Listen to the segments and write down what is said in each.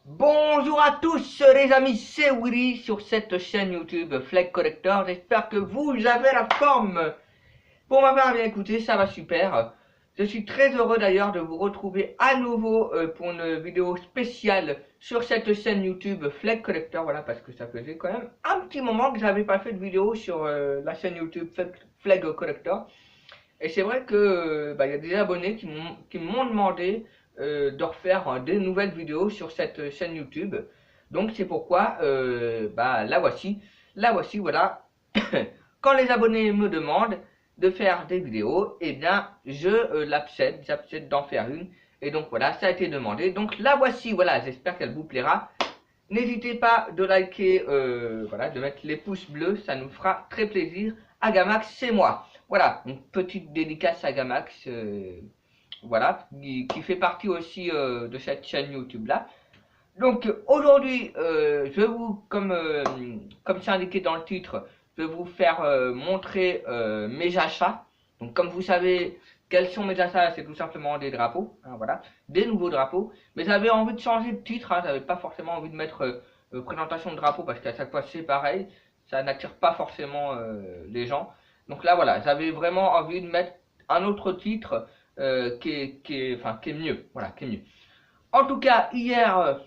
Bonjour à tous les amis, c'est Willy sur cette chaîne YouTube Flag Collector. J'espère que vous avez la forme. Pour m'avoir bien écouté, ça va super. Je suis très heureux d'ailleurs de vous retrouver à nouveau pour une vidéo spéciale sur cette chaîne YouTube Flag Collector. Voilà, parce que ça faisait quand même un petit moment que j'avais pas fait de vidéo sur la chaîne YouTube Flag Collector. Et c'est vrai que il y a des abonnés qui m'ont demandé de refaire des nouvelles vidéos sur cette chaîne YouTube. Donc c'est pourquoi la voici, voilà. Quand les abonnés me demandent de faire des vidéos, eh bien je j'accepte d'en faire une. Et donc voilà, ça a été demandé. Donc la voici, voilà, j'espère qu'elle vous plaira. N'hésitez pas de liker, voilà, de mettre les pouces bleus, ça nous fera très plaisir. Agamax, c'est moi. Voilà, une petite dédicace à Agamax, voilà, qui fait partie aussi de cette chaîne YouTube là. Donc aujourd'hui, comme c'est indiqué dans le titre, je vais vous faire montrer mes achats. Donc comme vous savez, quels sont mes achats? C'est tout simplement des drapeaux, hein, voilà, des nouveaux drapeaux. Mais j'avais envie de changer de titre, hein, j'avais pas forcément envie de mettre présentation de drapeaux parce qu'à chaque fois c'est pareil, ça n'attire pas forcément les gens. Donc là voilà, j'avais vraiment envie de mettre un autre titre qui est mieux, voilà, qui est mieux. En tout cas, hier,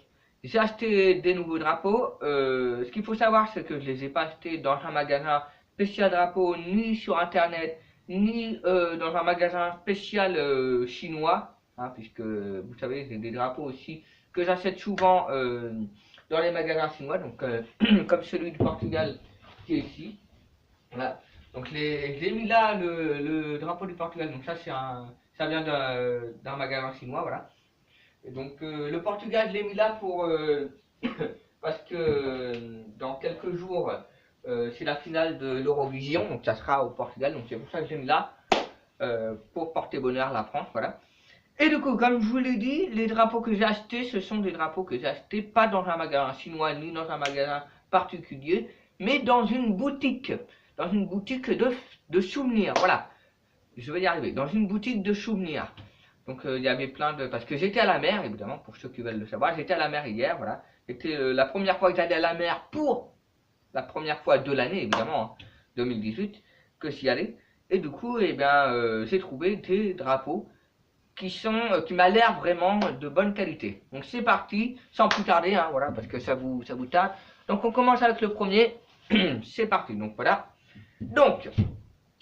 j'ai acheté des nouveaux drapeaux. Ce qu'il faut savoir, c'est que je les ai pas achetés dans un magasin spécial drapeau, ni sur internet, ni dans un magasin spécial chinois, hein, puisque vous savez, j'ai des drapeaux aussi que j'achète souvent dans les magasins chinois, donc comme celui du Portugal qui est ici. Voilà. Donc j'ai mis là le drapeau du Portugal. Donc ça vient d'un magasin chinois, voilà. Et donc le Portugal, je l'ai mis là pour parce que dans quelques jours, c'est la finale de l'Eurovision, donc ça sera au Portugal, donc c'est pour ça que je l'ai mis là pour porter bonheur la France, voilà. Et du coup, comme je vous l'ai dit, les drapeaux que j'ai achetés, ce sont des drapeaux que j'ai achetés pas dans un magasin chinois ni dans un magasin particulier, mais dans une boutique de souvenirs, voilà. Je vais y arriver, dans une boutique de souvenirs. Donc il y avait plein de... Parce que j'étais à la mer, évidemment, pour ceux qui veulent le savoir. J'étais à la mer hier, voilà. C'était la première fois que j'allais à la mer pour la première fois de l'année, évidemment, hein, 2018, que j'y allais. Et du coup, eh bien, j'ai trouvé des drapeaux qui m'a l'air vraiment de bonne qualité. Donc c'est parti, sans plus tarder, hein, voilà, parce que ça vous tarde. Donc on commence avec le premier. C'est parti, donc voilà. Donc,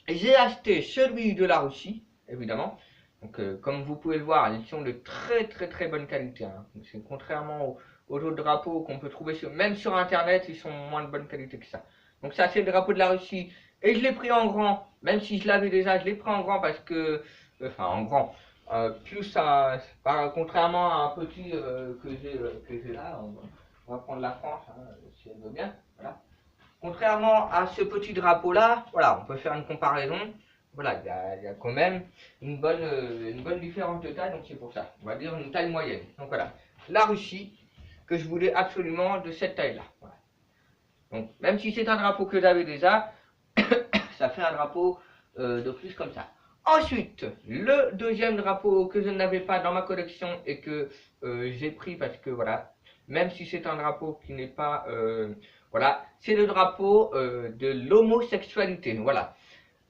j'ai acheté celui de la Russie, évidemment. Donc, comme vous pouvez le voir, ils sont de très bonne qualité, hein. Contrairement aux autres drapeaux qu'on peut trouver même sur internet, ils sont moins de bonne qualité que ça. Donc ça c'est le drapeau de la Russie et je l'ai pris en grand, même si je l'avais déjà, je l'ai pris en grand parce que, enfin en grand, contrairement à un petit que j'ai là, on va prendre la France, hein, si elle veut bien, voilà. Contrairement à ce petit drapeau là, voilà, on peut faire une comparaison. Voilà, il y a quand même une bonne différence de taille, donc c'est pour ça. On va dire une taille moyenne. Donc voilà, la Russie, que je voulais absolument de cette taille-là. Voilà. Donc même si c'est un drapeau que j'avais déjà, ça fait un drapeau de plus comme ça. Ensuite, le deuxième drapeau que je n'avais pas dans ma collection et que j'ai pris parce que voilà, même si c'est un drapeau qui n'est pas, voilà, c'est le drapeau de l'homosexualité. Voilà.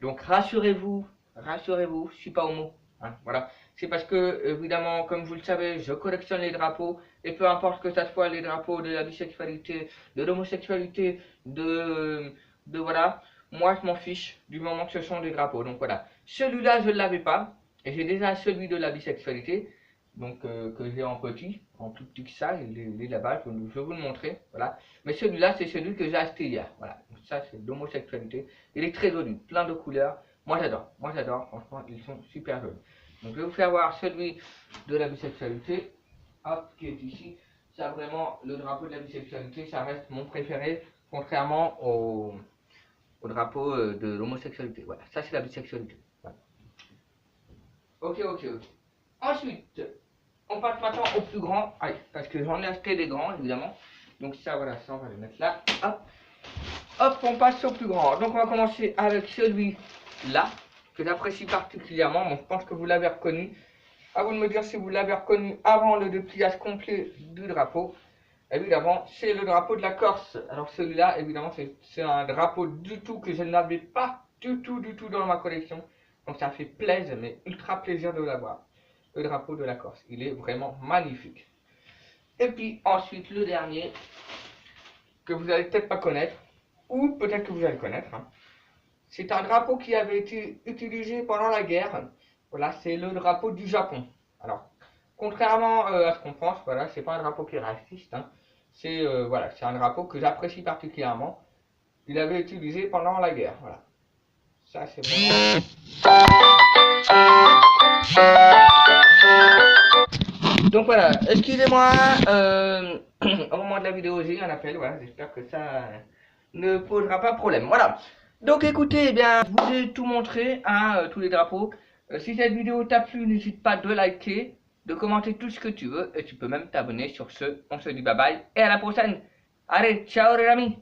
Donc rassurez-vous, rassurez-vous, je suis pas homo, hein, voilà. C'est parce que, évidemment, comme vous le savez, je collectionne les drapeaux, et peu importe que ça soit les drapeaux de la bisexualité, de l'homosexualité, voilà, moi je m'en fiche du moment que ce sont des drapeaux. Donc voilà, celui-là je ne l'avais pas, et j'ai déjà celui de la bisexualité, donc que j'ai en petit, en tout petit que ça, il est là-bas, je vais vous le montrer, voilà. Mais celui-là c'est celui que j'ai acheté hier, voilà. Donc ça c'est l'homosexualité, il est très joli, plein de couleurs, moi j'adore, franchement ils sont super jolis. Donc je vais vous faire voir celui de la bisexualité, hop, qui est ici. Ça vraiment, le drapeau de la bisexualité, ça reste mon préféré, contrairement au drapeau de l'homosexualité. Voilà, ça c'est la bisexualité. Voilà. Ok. Ensuite, on passe maintenant au plus grand. Allez, parce que j'en ai acheté des grands, évidemment. Donc ça, voilà, ça on va le mettre là. Hop, on passe au plus grand. Donc on va commencer avec celui-là, que j'apprécie particulièrement. Bon, je pense que vous l'avez reconnu. À vous de me dire si vous l'avez reconnu avant le dépliage complet du drapeau. évidemment, c'est le drapeau de la Corse. Alors celui-là, évidemment, c'est un drapeau du tout que je n'avais pas du tout dans ma collection. Donc ça fait plaisir, mais ultra plaisir de l'avoir. Le drapeau de la Corse, il est vraiment magnifique. Et puis ensuite, le dernier, que vous allez peut-être pas connaître, ou peut-être que vous allez connaître. Hein. C'est un drapeau qui avait été utilisé pendant la guerre. Voilà, c'est le drapeau du Japon. Alors, contrairement à ce qu'on pense, voilà, c'est pas un drapeau qui est raciste. Hein. C'est voilà, c'est un drapeau que j'apprécie particulièrement. Il avait été utilisé pendant la guerre. Voilà. Ça, c'est vraiment. Donc voilà, excusez-moi, au moment de la vidéo, j'ai eu un appel. Voilà, j'espère que ça ne posera pas problème. Voilà. Donc écoutez, eh bien, je vous ai tout montré, hein, tous les drapeaux. Si cette vidéo t'a plu, n'hésite pas de liker, de commenter tout ce que tu veux, et tu peux même t'abonner. Sur ce, on se dit bye bye, et à la prochaine. Allez, ciao les amis.